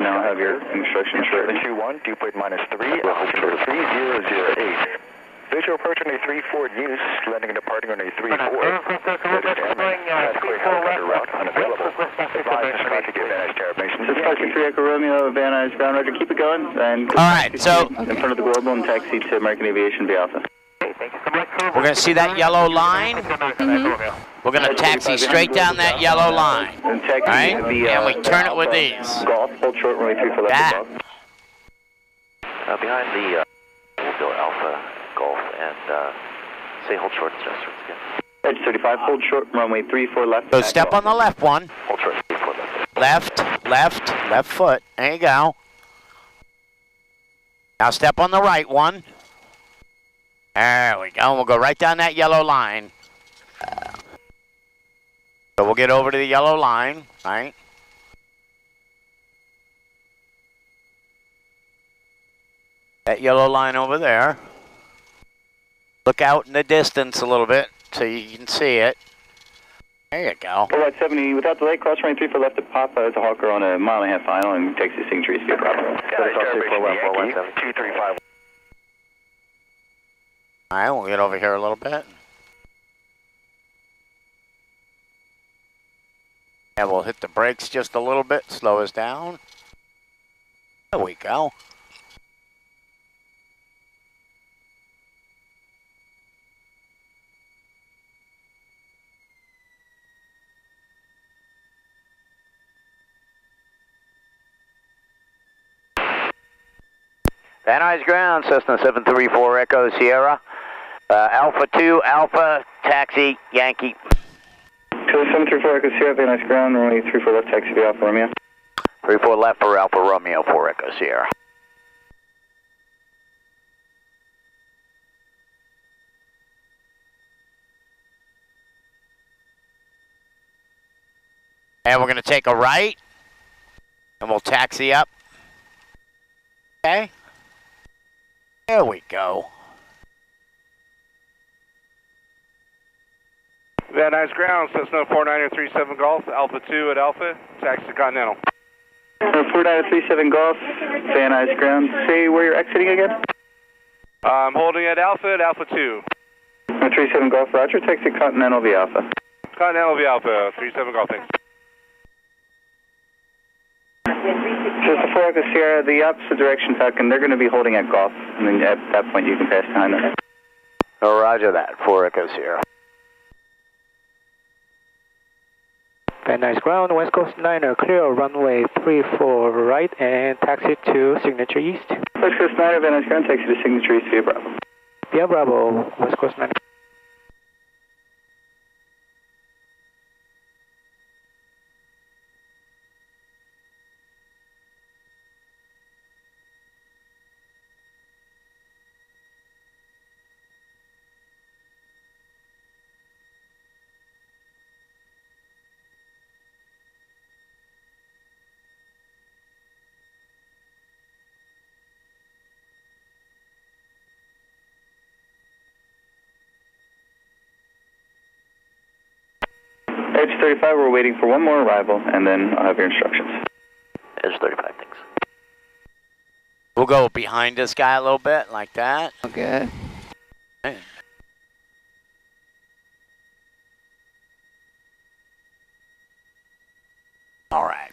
now have your instructions shortly. 21, dew point -3, altitude 3008. Visual approach on a 3-4 use, landing and departing on a 3-4. Route unavailable. Advise to get Van Nuys Tower Base. This is Parker 3 Echo Romeo, Van Nuys ground roger. Keep it going. And all right, so in front of the Global and taxi to American Aviation V Alpha. we're going to see that yellow line. We're going to taxi straight down that yellow line. And taxi Right? to the, And we turn it with these. Golf, hold short, runway 3 for left. That. Behind the Bill Alpha Golf and say hold short adjustments again. Edge 35, hold short, runway 3 for left. So step on the left one. Hold short 3 4 left. Left foot. There you go. Now step on the right one. There we go. We'll go right down that yellow line. So we'll get over to the yellow line, right? That yellow line over there. Look out in the distance a little bit so you can see it. There you go. All right, 70, without delay, cross runway 3 for left at Papa as a Hawker on a 1.5 mile final and takes the signature east via Bravo. Tower Base Yankee, 235. All right, we'll get over here a little bit. And we'll hit the brakes just a little bit, slow us down. There we go. Van Nuys ground, Cessna 734 Echo Sierra. Alpha 2, Alpha, taxi, Yankee. 734 Echo Sierra, Van Nuys ground, runway 3 for left, taxi via Alpha Romeo. 34 left for Alpha Romeo 4 Echo Sierra. And we're going to take a right, and we'll taxi up. Okay. There we go. Van Nuys ground, Cessna 4937 Golf, Alpha 2 at Alpha, taxi to Continental. 4937 Golf, Van Nuys ground. Say where you're exiting again? I'm holding at Alpha 2. 37 Golf, roger, taxi Continental via Alpha. Continental via Alpha, 37 Golf, thanks. Just before Echo Sierra, the opposite direction, Falcon, they're going to be holding at Golf. And then at that point, you can pass behind them. Oh, roger that, 4 Echo Sierra. Van Nuys ground, West Coast 9er, clear runway 34 right and taxi to Signature East. West Coast 9er, Van Nuys ground, taxi to Signature East via Bravo. Via Bravo, West Coast 9er. Edge 35, we're waiting for one more arrival, and then I'll have your instructions. Edge 35, thanks. We'll go behind this guy a little bit, like that. Okay. Okay. All right.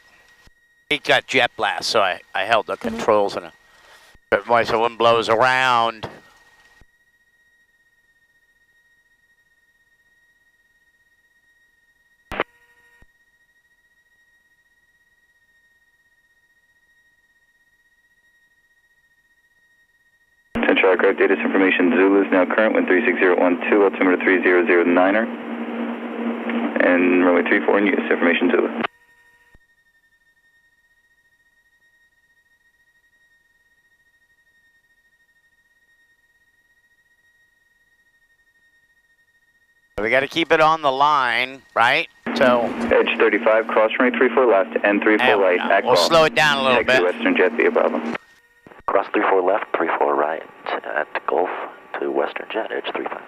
He got jet blast, so I held the controls in a certain way so when it blows around. Central Aircraft Data Information Zulu is now current, wind 36012, altimeter 3009er, and runway 34 in use, information Zulu. We got to keep it on the line, right? So Edge 35, cross runway 34 left and 34 right, at we'll Golf. slow it down a little Taxi bit. Western Jet via Bravo. Cross 34 left, 34 right at Gulf to Western Jet, Edge 35.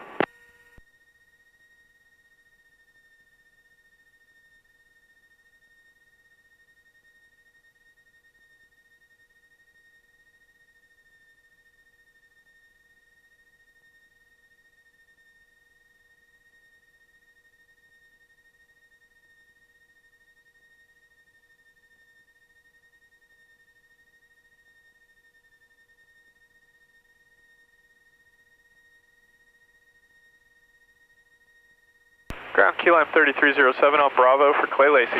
Ground key line 3307 on Bravo for Clay Lacey.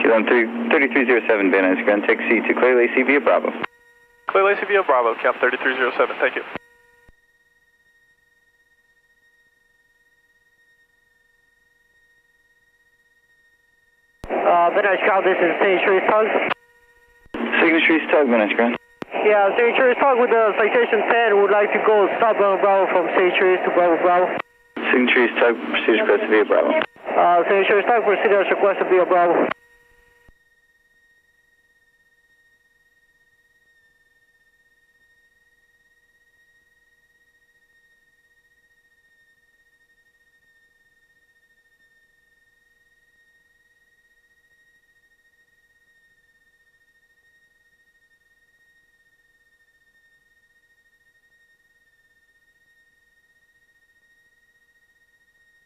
Key line 3307, Van Nuys Ground, taxi to Clay Lacey via Bravo. Clay Lacey via Bravo, count 3307, thank you. Van Nuys Ground, this is Signatory's Tug. Signatory's Tug, Van Nuys Ground. Yeah, Signatory's Tug with the citation 10 would like to go southbound Bravo from Signatory's to Bravo Bravo. Signatory's Tug, procedure requested via Bravo. Signatory's Tug, procedure requested via Bravo.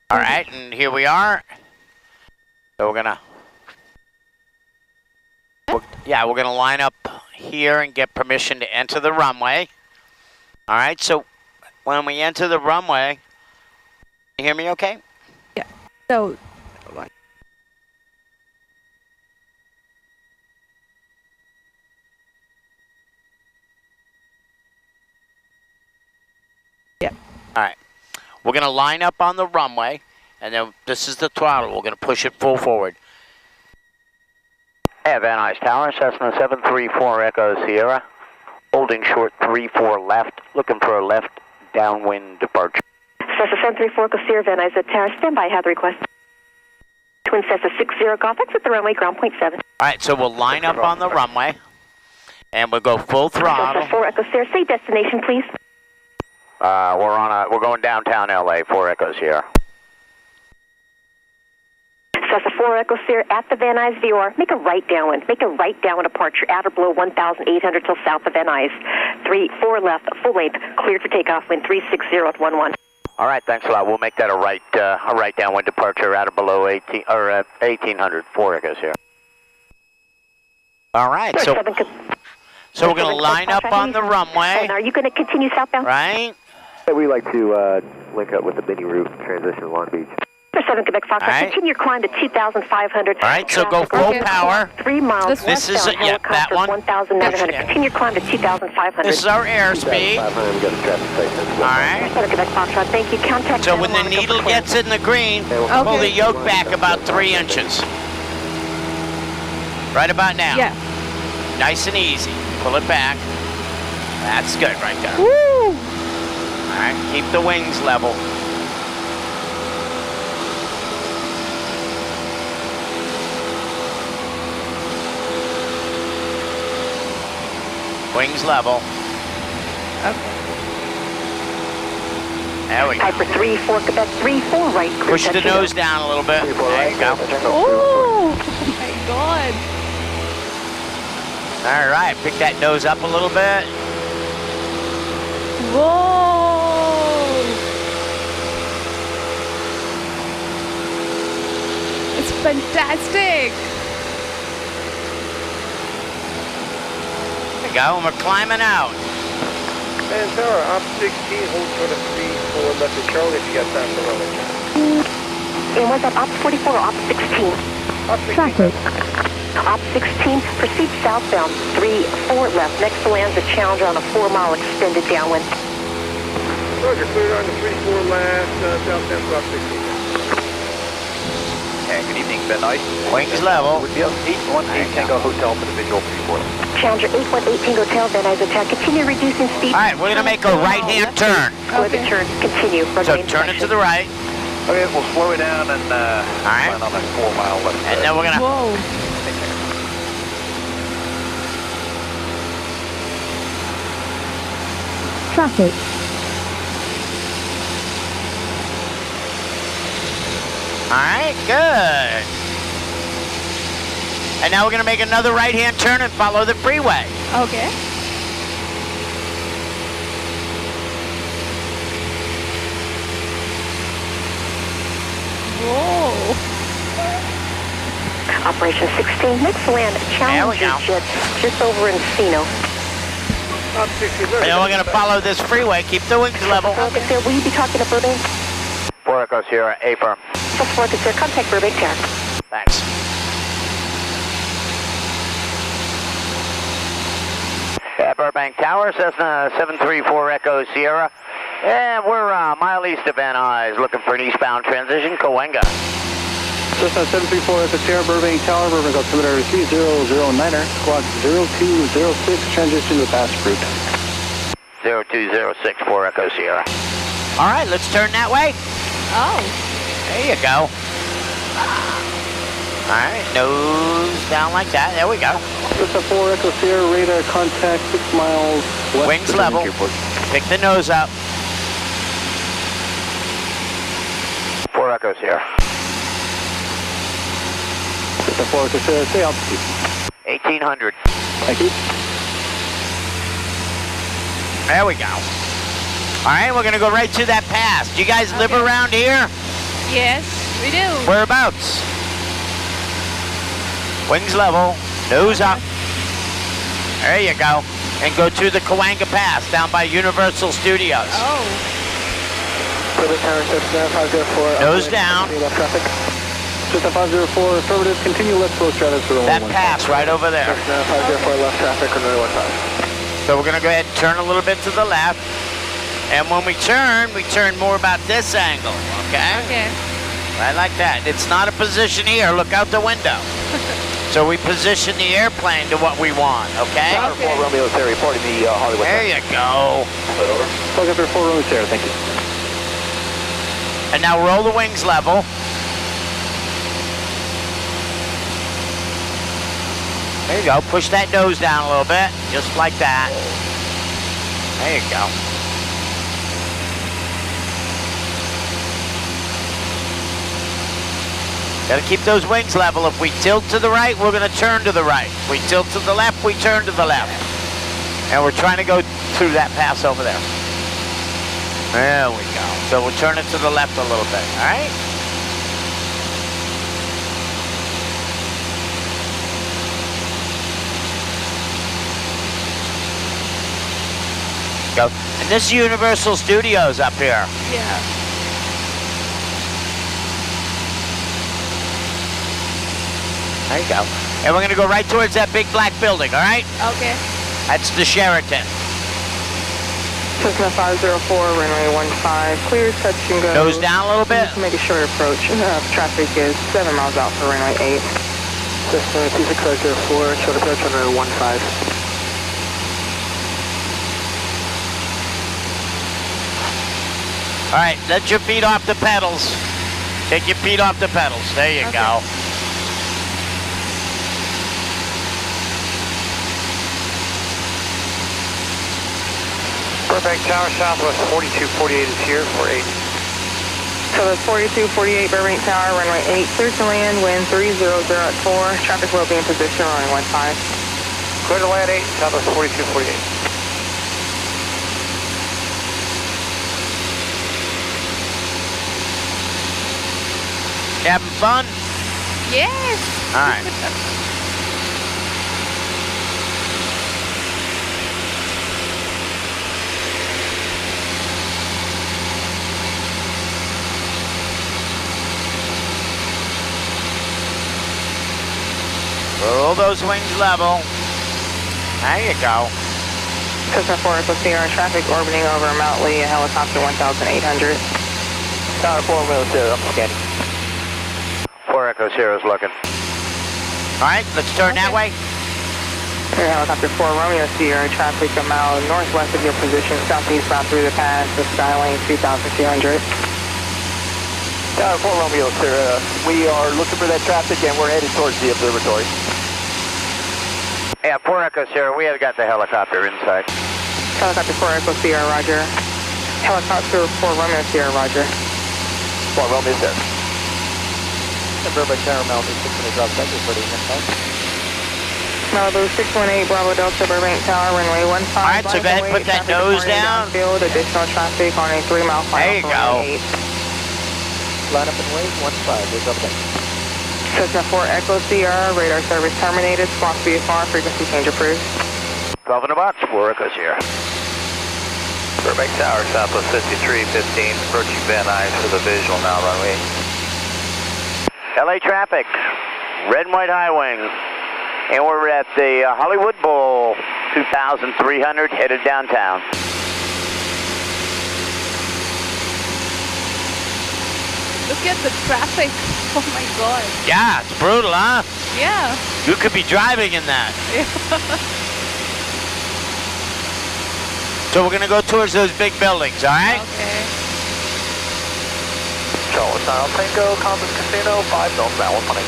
All right, and here we are. So we're gonna line up here and get permission to enter the runway. All right, so when we enter the runway, you hear me okay? Yeah. So. Yeah. All right. We're going to line up on the runway, and then this is the throttle. We're going to push it full forward. Hey, Van Nuys Tower, Cessna 734 Echo Sierra. Holding short 34 left, looking for a left downwind departure. Cessna 734 Echo Sierra, Van Nuys Tower, stand by, have the request. Twin Cessna 60 Golf, exit the runway, ground point 7. All right, so we'll line up on the runway, and we'll go full throttle. Cessna 4 Echo Sierra, say destination, please. We're going downtown LA, 4 Echo Sierra. Cessna 4 Echo Sierra at the Van Nuys VOR. Make a right downwind. Make a right downwind departure at or below 1,800 till south of Van Nuys. 4 left, full length, cleared for takeoff. Wind 360 at 11. All right, thanks a lot. We'll make that a right downwind departure at or below 1,800, 4 Echo Sierra. All right, so we're going to line up on the runway. And are you going to continue southbound? Right. We like to link up with the mini route transition to Long Beach. 7 Quebec Fox, continue your climb to 2,500. All right, so go full power. 3 miles. This is that one. 1,900. Continue your climb to 2,500. This is our airspeed. All right. 7 Quebec Fox, thank you. Contact. So when the needle gets in the green, pull the yoke back about 3 inches. Right about now. Yeah. Nice and easy. Pull it back. That's good right there. Woo! All right, keep the wings level. Wings level. Okay. There we go. Piper 3-4 Quebec 3-4 right. Push the nose down a little bit. There you go. Oh my God. All right, pick that nose up a little bit. Whoa! It's fantastic. There we go, and we're climbing out. And Tower, op 16, hold short of 3-4 left to Charlie if you got time to run it. And was that op 44 or op 16? Op 16. Traffic. Op 16, proceed southbound, 3-4 left. Next to lands a Challenger on a 4-mile extended downwind. Roger, clear on the 3-4 last, southbound to op 16. Okay, good evening, Van Nuys. Wings level. With the 818 Tango Hotel for the visual 3-4. Challenger 818 Tango Hotel, Van Nuys attack. Continue reducing speed. All right, we're going to make a right-hand turn. For the turn, continue. So turn it to the right. Okay, we'll slow it down and right. plan on that 4-mile left. And then we're going to... Whoa. Traffic. All right, good. And now we're going to make another right-hand turn and follow the freeway. Okay. Whoa. Operation 16, next land Challenger jet just over Encino. Op 16, And then we're going to follow this freeway. Keep the wings level. Okay, sir, will you be talking to Burbank? 4 Echo Sierra, A firm. Cessna 4 Echo Sierra, contact Burbank Tower. Thanks. Yeah, Burbank Tower, Cessna 734 Echo Sierra. And we're a mile east of Van Nuys, looking for an eastbound transition, Cahuenga. Cessna 734 Echo Sierra, Burbank Tower, Burbank altimeter 3009er, squawk 0206, transition to the pass route. 0206 for Echo Sierra. All right, let's turn that way. Oh. There you go. All right, nose down like that. There we go. Cessna 4 Echo Sierra, radar contact 6 miles west. Wings level. Pick the nose up. 4 Echo Sierra. Cessna 4 Echo Sierra, say altitude. 1800. Thank you. There we go. All right, we're gonna go right to that pass. Do you guys live around here? Yes, we do. Whereabouts? Wings level, nose up. There you go. And go to the Cahuenga Pass down by Universal Studios. Oh. Burbank Tower, Cessna 504. Nose down. Left traffic. Cessna 504, affirmative, continue left close traffic for That pass right over there. Cessna 504, left traffic, runway 15. So we're gonna go ahead and turn a little bit to the left. And when we turn more about this angle, okay? Okay. Right like that. It's not a position here. Look out the window. So we position the airplane to what we want, okay? Tower 4 Romeo Sierra reporting the Hollywood. There you go. Flight after 4 Romeo Sierra, thank you. And now roll the wings level. There you go. Push that nose down a little bit, just like that. There you go. Gotta keep those wings level. If we tilt to the right, we're gonna turn to the right. If we tilt to the left, we turn to the left. And we're trying to go through that pass over there. There we go. So we'll turn it to the left a little bit, all right? Go. And this is Universal Studios up here. Yeah. There you go. And we're going to go right towards that big black building, all right? Okay. That's the Sheraton. Cessna 504, runway 15, clear, touch and go. Nose down a little bit. Make a short approach. Traffic is 7 miles out for runway 8. Cessna 26504, short approach runway 15. All right, let your feet off the pedals. Take your feet off the pedals. There you go. Burbank Tower, Southwest 4248 is here for 8. So that's 4248 Burbank Tower, runway 8, clear to land, wind 300 at 4, traffic will be in position, runway 15. Clear to land 8, Southwest 4248. You having fun? Yes. All right. Roll those wings level. There you go. Cessna 4 Echo Sierra, traffic orbiting over Mount Lee, a helicopter 1,800. Tower 4 Romeo Sierra, I'm scanning. 4 Echo Sierra's looking. All right, let's turn that way. Air helicopter 4 Romeo Sierra, traffic a mile northwest of your position, southeastbound through the pass, the Skylane 2,200. Tower 4 Romeo Sierra, we are looking for that traffic and we're headed towards the observatory. Yeah, 4 Echo Sierra, we have got the helicopter inside. Helicopter 4 Echo Sierra, roger. Helicopter 4 Romeo Sierra, roger. 4 Romeo Sierra. Burbank Tower, Malibu 618 drop center for the inside. Malibu 618 Bravo Delta, Burbank Tower, runway 15. All right, so go ahead and put that nose down. Downfield, additional traffic on a 3-mile final. There you go. Line up and wait, 15, we're up there. Cessna 4 Echo Sierra, radar service terminated, squawk VFR, frequency change approved. 12 in the box, 4 Echo Sierra. Burbank Tower, Southwest 5315, approaching Van Nuys for the visual now, runway 8. LA traffic, red and white high wing. And we're at the Hollywood Bowl, 2,300, headed downtown. Look at the traffic. Oh my God. Yeah, it's brutal, huh? Yeah. You could be driving in that. So we're going to go towards those big buildings, all right? Okay. Charlie Style Tango, Compass Casino, 5 knots an hour, money.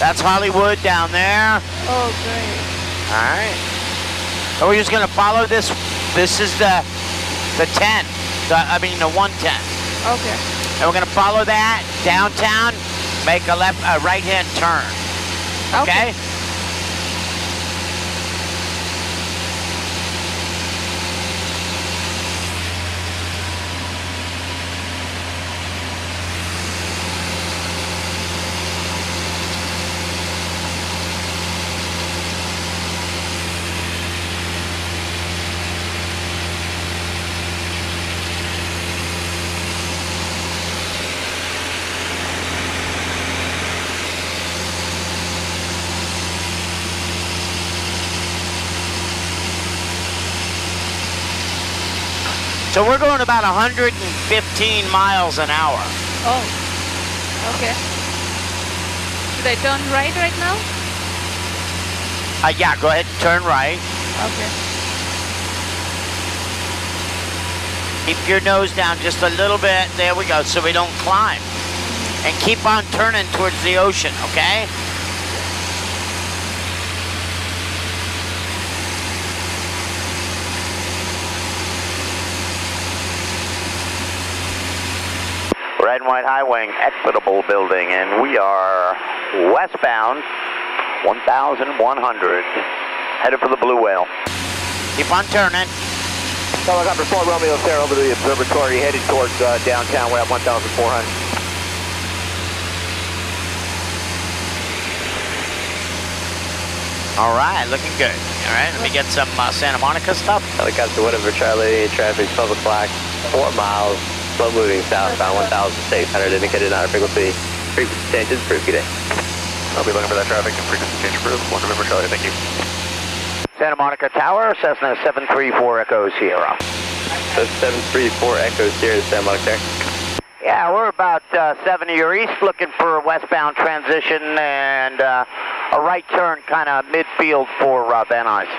That's Hollywood down there. Oh, great. All right. So we're just going to follow this. This is the 10. The 110. Okay. And we're going to follow that downtown, make a right-hand turn. Okay? So we're going about 115 miles an hour. Oh, okay. Should I turn right now? Yeah, go ahead and turn right. Okay. Keep your nose down just a little bit. There we go, so we don't climb. And keep on turning towards the ocean, okay? Red and white high wing, Equitable building, and we are westbound, 1,100, headed for the Blue Whale. Keep on turning. Helicopter 4 Romeo Sierra over to the observatory, headed towards downtown. We're at 1,400. All right, looking good. All right, let me get some Santa Monica stuff. Helicopter whatever Charlie, traffic public black, 4 miles, slow moving southbound, 1,600, indicated on our frequency. Frequency changes, proof good day. I'll be looking for that traffic and frequency change proof. 1 November Charlie, thank you. Santa Monica Tower, Cessna 734 Echo Sierra. So 734 Echo Sierra, Santa Monica there. Yeah, we're about 70 or east, looking for a westbound transition and a right turn kind of midfield for Van Nuys.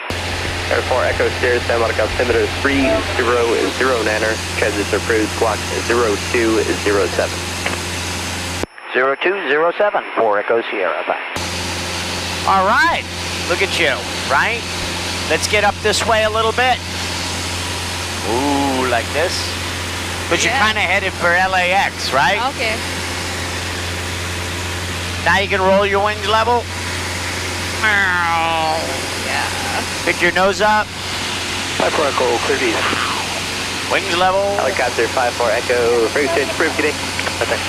Air 4 Echo Sierra, Santa Monica, altimeter 309er, transition approved, squawk 0207. 0207 for Echo Sierra, back. All right, look at you, right? Let's get up this way a little bit. Ooh, like this. But you're kind of headed for LAX, right? Okay. Now you can roll your wings level. Yeah. Pick your nose up. 54 Echo, clear east. Wings level. Helicopter 54 Echo, frequency change approved, good day. Okay.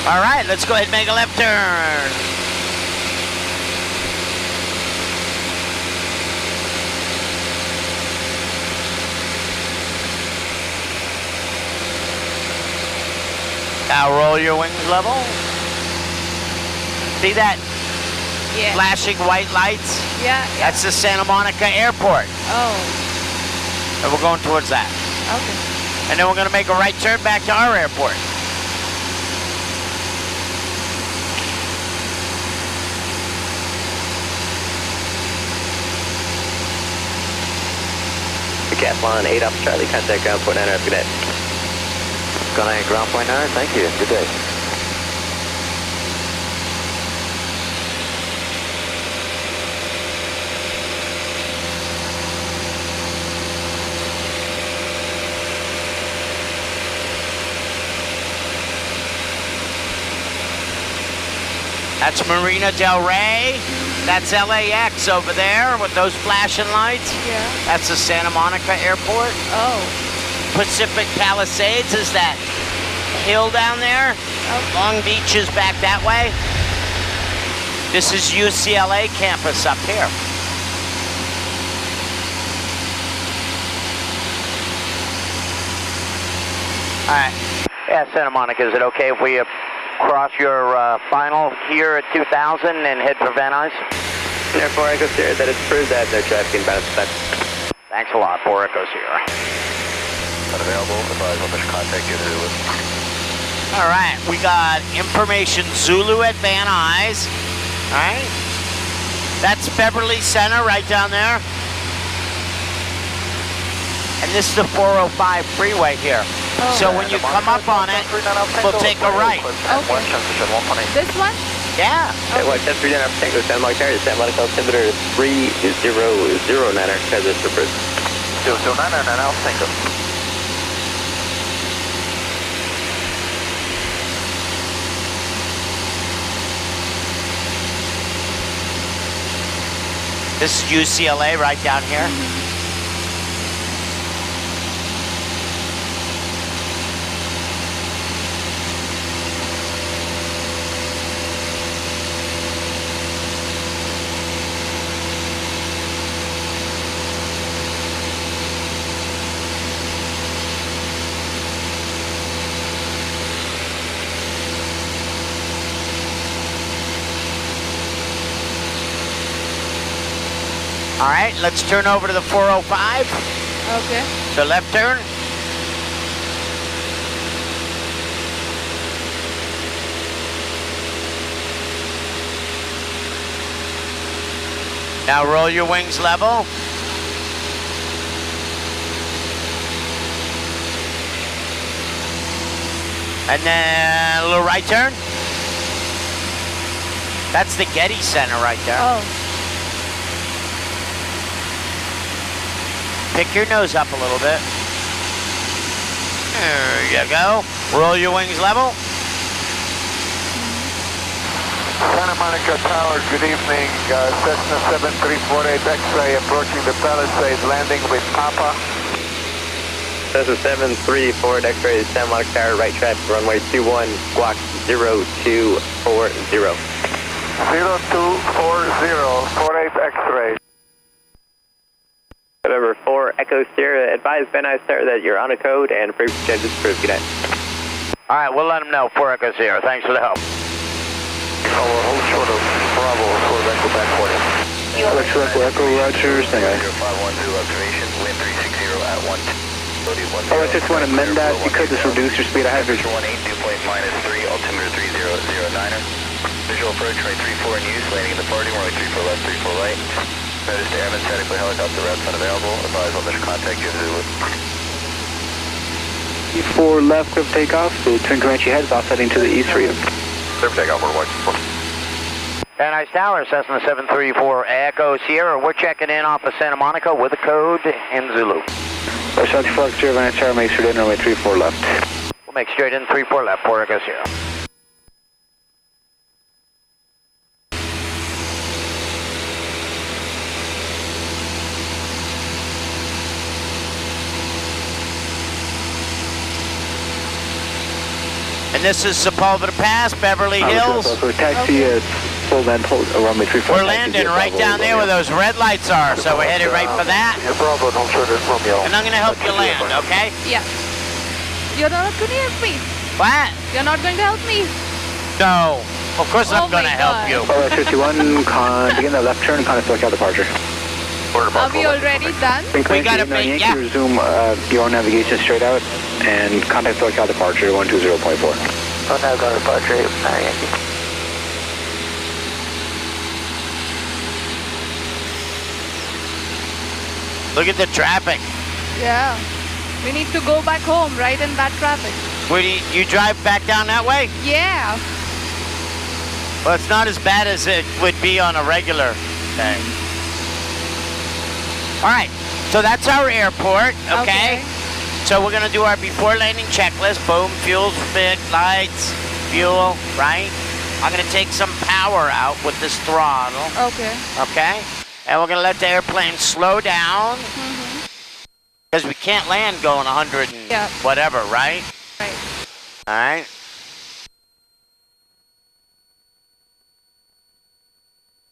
All right, let's go ahead and make a left turn. Now roll your wings level. See that? Yeah. Flashing white lights? Yeah. That's the Santa Monica Airport. Oh. And we're going towards that. Okay. And then we're going to make a right turn back to our airport. Decathlon 8 Alpha Charlie, contact ground point 9, good day. Gunite ground point 9, thank you. Good day. That's Marina Del Rey. That's LAX over there with those flashing lights. Yeah. That's the Santa Monica Airport. Oh. Pacific Palisades is that hill down there. Okay. Long Beach is back that way. This is UCLA campus up here. All right. Yeah, Santa Monica, is it okay if we cross your final here at 2000 and head for Van Nuys? Air 4 Echo Sierra, that is approved. I have no traffic inbound. Thanks a lot, 4 Echo Sierra. Unavailable, advise on mission contact, give Zulu. All right, we got information Zulu at Van Nuys. All right. That's Beverly Center right down there. And this is the 405 freeway here. Oh. So when you come up on it, we'll take a right. Okay. This one? Yeah. Okay, watch that 39 Tango Santa Monica Area, Santa Monica altimeter 3009er, transition approved. 009er, and I'll Tango. This is UCLA right down here. All right, let's turn over to the 405. Okay. So left turn. Now roll your wings level. And then a little right turn. That's the Getty Center right there. Oh. Pick your nose up a little bit. There you go. Roll your wings level. Santa Monica Tower, good evening. Cessna 7348 X-ray approaching the Palisades, landing with Papa. Cessna 734 X-ray, Santa Monica Tower, right traffic, runway 21, squawk 0240. 0240, 48 X-ray. Over 4 Echo Sierra, advise Van Nuys Tower that you're on a code and free changes approved. Good night. All right, we'll let them know, 4 Echo Sierra. Thanks for the help. Hold short of Bravo, 4 Echo back for you. Alex Echo, Roger, stand by. 0512 observation, wind 360 at 1. Oh, I just want to amend that. You could just reduce your speed. I have your 18, dew point -3, altimeter 3009er. Visual approach, right 34 in use, landing in the party, runway 34 left, 34 right. Notice to airman, statically helicopter routes unavailable. Advise on mission contact, give Zulu. E4 left, clear for takeoff. So twin Comanche heads offsetting to the east for you. Clear for takeoff, we're watching. Van Nuys Tower, Cessna 734 Echo Sierra. We're checking in off of Santa Monica with a code in Zulu. 74 X-ray, Van Nuys Tower, make straight in, runway 34 left. We'll make straight in 34 left, 4 Echo Sierra. And this is Sepulveda Pass, Beverly Hills. Taxi at full land, runway 34. We're landing right down there where those red lights are, so we're headed right for that. Bravo, don't show this Romeo. And I'm going to help you land, okay? Yeah. You're not going to help me. What? You're not going to help me. No. Of course I'm going to help you. 51, begin the left turn, contact SoCal departure. Are we already done? We got to make, yeah. Resume your navigation straight out and contact SoCal departure 120.4. SoCal departure, Yankee. Look at the traffic. Yeah. We need to go back home, right in that traffic. Where do you drive back down that way? Yeah. Well, it's not as bad as it would be on a regular day. All right, so that's our airport, okay? So we're gonna do our before landing checklist. Boom, fuel, fit, lights, fuel, right? I'm going to take some power out with this throttle. Okay. Okay? And we're going to let the airplane slow down. Because we can't land going 100 and whatever, right? Right. All right.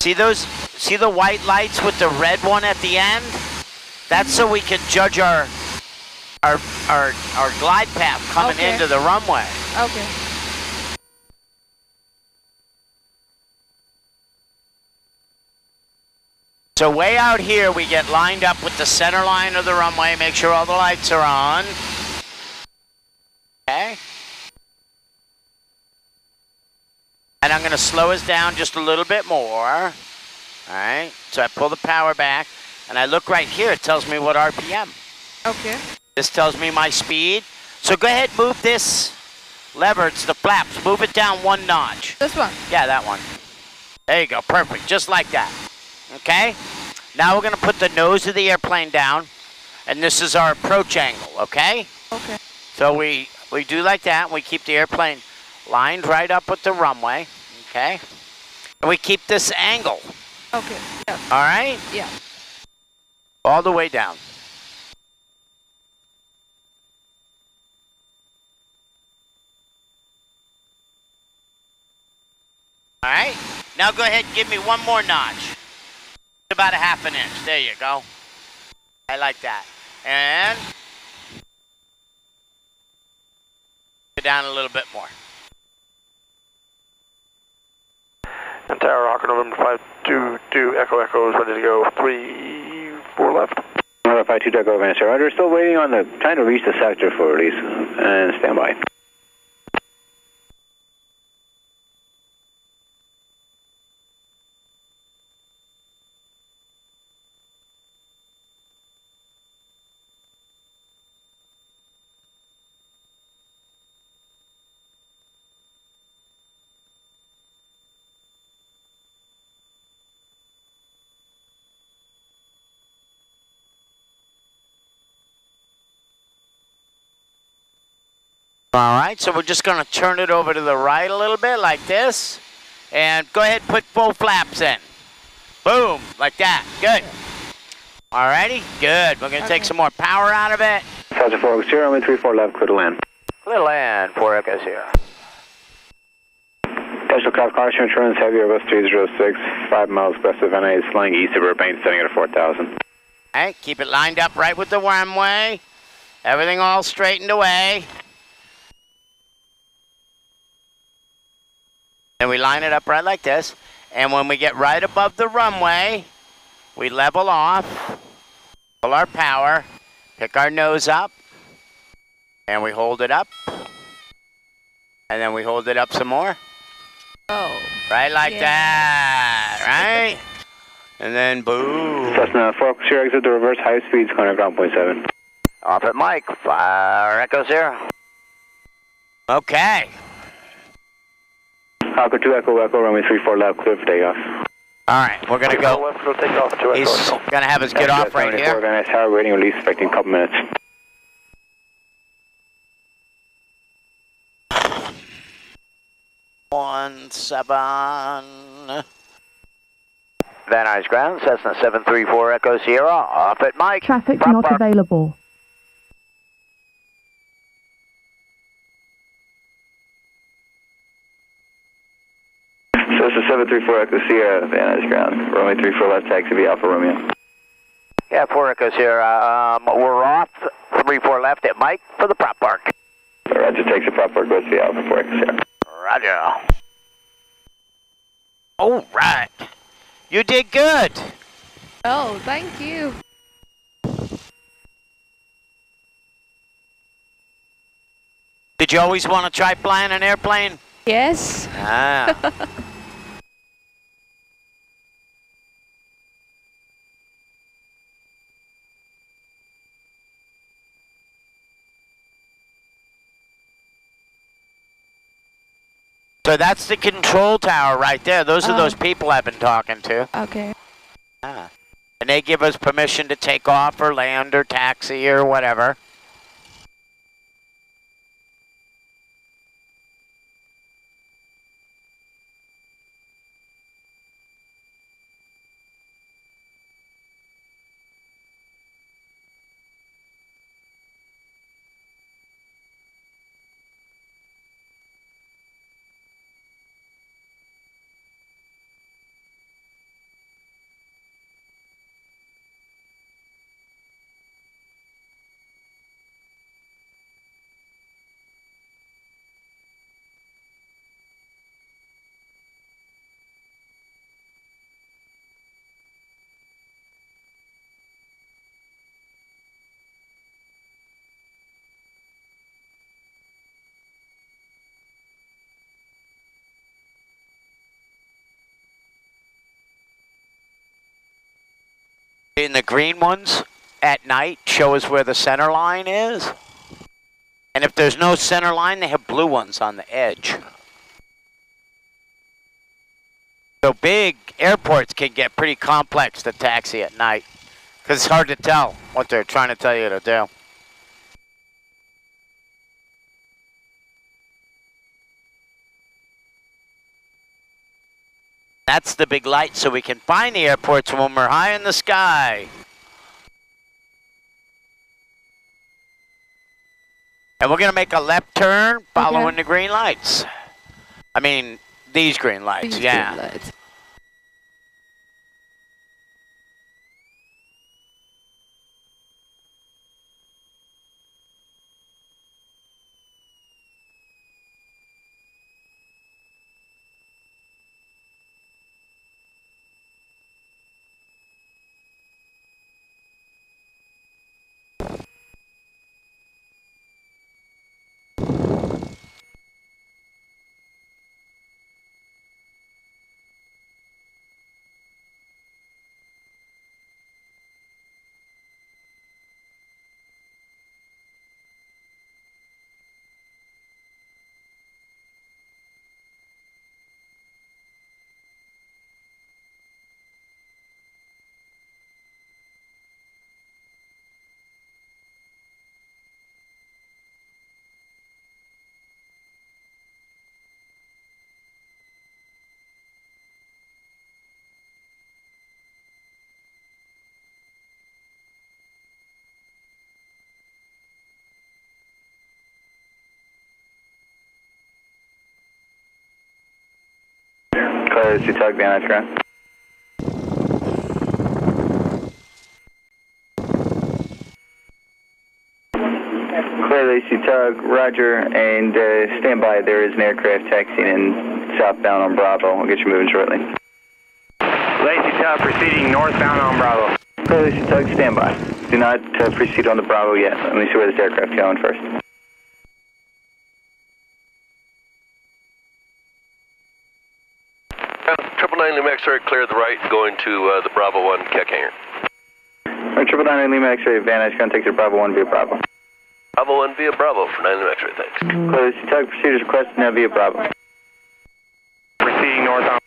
See the white lights with the red one at the end? That's so we can judge our glide path coming into the runway. Okay. So way out here, we get lined up with the center line of the runway, make sure all the lights are on. Okay. And I'm going to slow us down just a little bit more. All right. So I pull the power back, and I look right here. It tells me what RPM. Okay. This tells me my speed. So go ahead, move this lever. It's the flaps. Move it down 1 notch. This one? Yeah, that one. There you go. Perfect. Just like that. Okay? Now we're going to put the nose of the airplane down, and this is our approach angle, okay? Okay. So we do like that, and we keep the airplane lined right up with the runway, okay? And we keep this angle. Okay, yeah. All right? Yeah. All the way down. All right? Now go ahead and give me 1 more notch. About 1/2 inch. There you go. I like that. And go down a little bit more. And Tower Rocker November 522 Echo Echo is ready to go. 3-4 left. November 52 Echo Vanessa. Roger. Still waiting on the trying to reach the sector for release and stand by. All right, so we're just going to turn it over to the right a little bit like this. And go ahead and put full flaps in. Boom, like that. Good. All righty, good. We're going to take some more power out of it. Delta 4 Echo Sierra, 34 left, clear to land. Clear to land, 4 Echo Sierra. Special craft caution insurance, heavy Airbus 306, 5 miles west of Venice, flying east of Burbank, setting at 4,000. All right, keep it lined up right with the runway. Everything all straightened away. And we line it up right like this. And when we get right above the runway, we level off, pull our power, pick our nose up, and we hold it up. And then we hold it up some more. Oh. Right like that, right? And then boom. Cessna 4 Echo Sierra, exit the reverse high speeds, corner ground point 7. Off at Mike, 5 Echo Sierra. Okay. Hawker 2 Echo Echo, runway 34 left, clear for takeoff. All right, we're going to go. Left, go take off 2 He's Echo. going to have us get off right here. Van Nuys Tower, waiting release, expecting a couple minutes. One, 7. Van Nuys ground, Cessna 734 Echo Sierra, off at Mike. Traffic not available. Cessna 734 Echo Sierra, Van Nuys ground, runway 34 left, taxi via Alpha Romeo. Yeah, 4 Echo Sierra, we're off, 34 left at Mike for the prop park. Roger, takes the prop park, goes via Alpha 4 Echo Sierra. Roger. All right. You did good. Oh, thank you. Did you always want to try flying an airplane? Yes. Ah. So that's the control tower right there. Those are those people I've been talking to. Okay. Ah. And they give us permission to take off or land or taxi or whatever. In the green ones at night show us where the center line is. And if there's no center line, they have blue ones on the edge. So big airports can get pretty complex to taxi at night because it's hard to tell what they're trying to tell you to do. That's the big light so we can find the airports when we're high in the sky. And we're going to make a left turn following the green lights. I mean, these green lights, These yeah. green lights. Clear Utah, Van Nuys ground. Clear Utah, roger, and stand by. There is an aircraft taxiing in southbound on Bravo. I'll get you moving shortly. Lacey Tug proceeding northbound on Bravo. Clear Lacey Tug, stand by. Do not proceed on the Bravo yet. Let me see where this aircraft's going first. Triple nine Lima X-ray, clear the right, going to the Bravo 1 Keck hangar. Triple nine Lima X-ray, Van Nuys ground, takes to Bravo 1 via Bravo. Bravo 1 via Bravo for 9 X-ray, thanks. Clear Lacey Tug, procedures requested now via Bravo. Proceeding north on